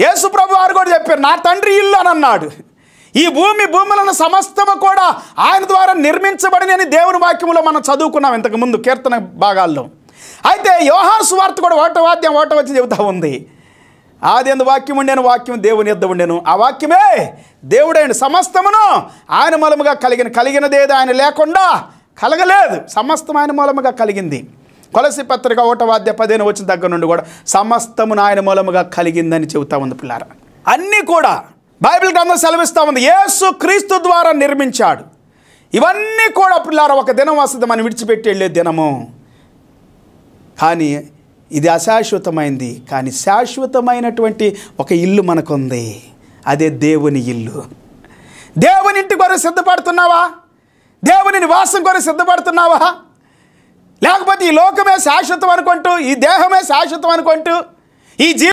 యేసు ప్రభు వారు కూడా చెప్పారు, నా తండ్రి ఇల్లు అని అన్నాడు. ఈ భూములను సమస్తము కూడా ఆయన ద్వారా నిర్మించబడినని దేవుని వాక్యములో మనం చదువుకున్నాం ఇంతకుముందు కీర్తన భాగాల్లో. అయితే యోహాను సువార్త కూడా ఒకటో వచ్చి చెబుతూ ఉంది, ఆదియందు వాక్యం ఉండేను, వాక్యం దేవుని యొద్ద ఉండెను, ఆ వాక్యమే దేవుడైన, సమస్తమును ఆయన మూలముగా కలిగినదేది ఆయన లేకుండా కలగలేదు, సమస్తం ఆయన మూలముగా కలిగింది. కొలసి పత్రిక 1:15 వచ్చిన దగ్గర నుండి కూడా సమస్తమును ఆయన మూలముగా కలిగిందని చెబుతా ఉంది పిల్లారా. అన్నీ కూడా బైబిల్ గ్రంథం సెలవిస్తూ ఉంది యేసు క్రీస్తు ద్వారా నిర్మించాడు. ఇవన్నీ కూడా పిల్లారా ఒక దినం వస్తుంది మనం విడిచిపెట్టి వెళ్ళే దినము. కానీ ఇది అశాశ్వతమైంది, కానీ శాశ్వతమైనటువంటి ఒక ఇల్లు మనకుంది, అదే దేవుని ఇల్లు. దేవుని ఇంటి కొరకు సిద్ధపడుతున్నావా? దేవుని నివాసం కొరకు సిద్ధపడుతున్నావా? లేకపోతే ఈ లోకమే శాశ్వతం అనుకుంటూ, ఈ దేహమే శాశ్వతం అనుకుంటూ, ఈ